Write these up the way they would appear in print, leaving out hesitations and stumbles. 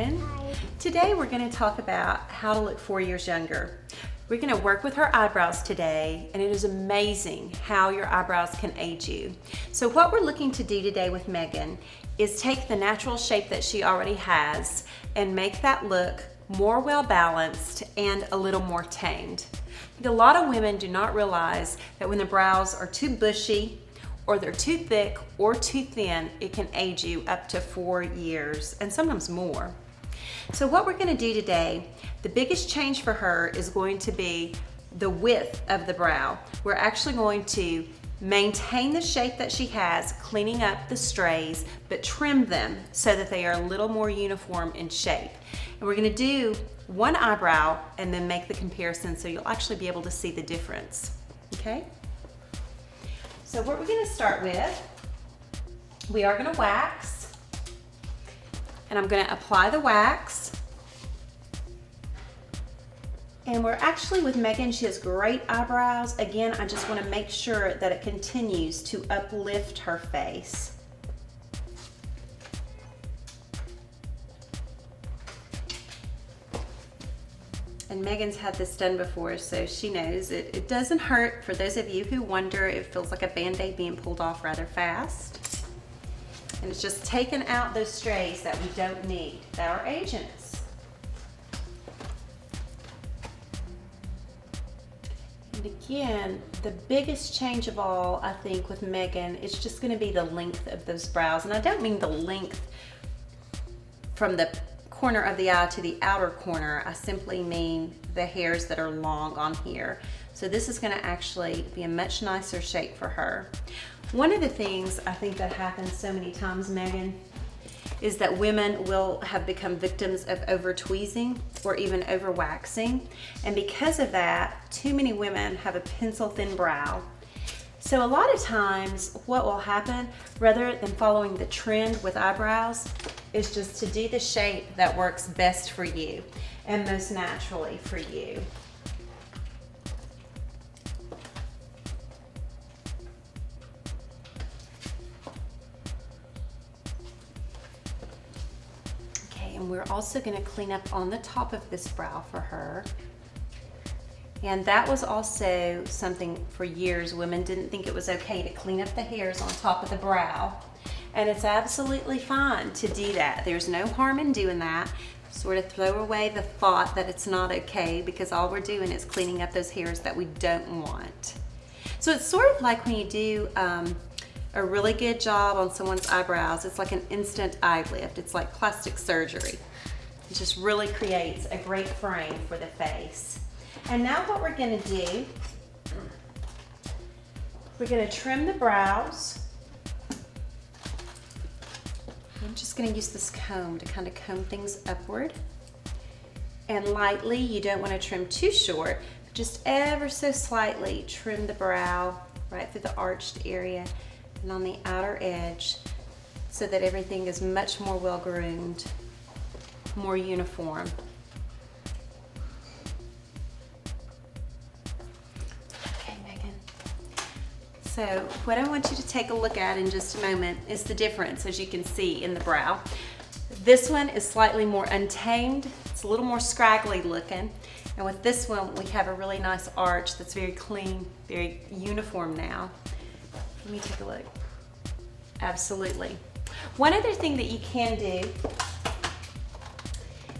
Megan. Hi. Today we're going to talk about how to look 4 years younger. We're going to work with her eyebrows today, and it is amazing how your eyebrows can age you. So what we're looking to do today with Megan is take the natural shape that she already has and make that look more well balanced and a little more tamed. A lot of women do not realize that when the brows are too bushy or they're too thick or too thin, it can age you up to 4 years and sometimes more. So what we're going to do today, the biggest change for her is going to be the width of the brow. We're actually going to maintain the shape that she has, cleaning up the strays, but trim them so that they are a little more uniform in shape. And we're going to do one eyebrow and then make the comparison so you'll actually be able to see the difference. Okay? So what we're going to start with, we are going to wax, and I'm going to apply the wax. And we're actually, with Megan, she has great eyebrows. Again, I just want to make sure that it continues to uplift her face. And Megan's had this done before, so she knows it doesn't hurt. For those of you who wonder, it feels like a Band-Aid being pulled off rather fast. And it's just taking out those strays that we don't need, that are aging us. And again, the biggest change of all, I think, with Megan, is just gonna be the length of those brows. And I don't mean the length from the corner of the eye to the outer corner. I simply mean the hairs that are long on here. So this is going to actually be a much nicer shape for her. One of the things I think that happens so many times, Megan, is that women will have become victims of over tweezing or even over waxing. And because of that, too many women have a pencil thin brow. So a lot of times what will happen, rather than following the trend with eyebrows, is just to do the shape that works best for you and most naturally for you. Okay, and we're also going to clean up on the top of this brow for her. And that was also something for years women didn't think it was okay to clean up the hairs on top of the brow. And it's absolutely fine to do that. There's no harm in doing that. Sort of throw away the thought that it's not okay, because all we're doing is cleaning up those hairs that we don't want. So it's sort of like when you do a really good job on someone's eyebrows, it's like an instant eye lift. It's like plastic surgery. It just really creates a great frame for the face. And now what we're gonna do, we're gonna trim the brows. I'm just going to use this comb to kind of comb things upward. And lightly, you don't want to trim too short, but just ever so slightly trim the brow right through the arched area and on the outer edge so that everything is much more well groomed, more uniform. So what I want you to take a look at in just a moment is the difference, as you can see, in the brow. This one is slightly more untamed. It's a little more scraggly looking. And with this one, we have a really nice arch that's very clean, very uniform now. Let me take a look. Absolutely. One other thing that you can do,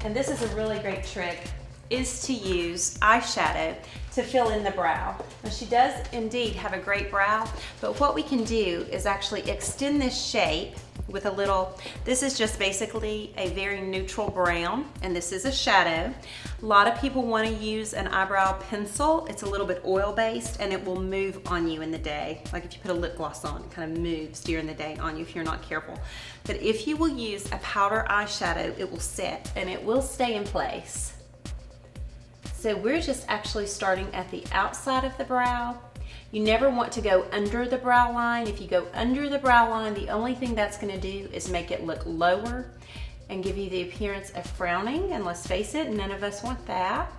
and this is a really great trick, is to use eyeshadow to fill in the brow. Now, she does indeed have a great brow, but what we can do is actually extend this shape with a little, this is just basically a very neutral brown, and this is a shadow. A lot of people want to use an eyebrow pencil. It's a little bit oil-based, and it will move on you in the day. Like if you put a lip gloss on, it kind of moves during the day on you if you're not careful. But if you will use a powder eyeshadow, it will set, and it will stay in place. So we're just actually starting at the outside of the brow. You never want to go under the brow line. If you go under the brow line, the only thing that's going to do is make it look lower and give you the appearance of frowning, and let's face it, none of us want that.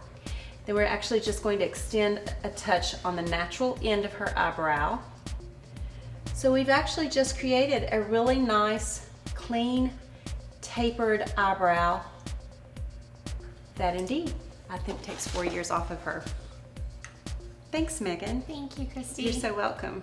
Then we're actually just going to extend a touch on the natural end of her eyebrow. So we've actually just created a really nice, clean, tapered eyebrow That indeed, I think takes 4 years off of her. Thanks, Megan. Thank you, Christy. You're so welcome.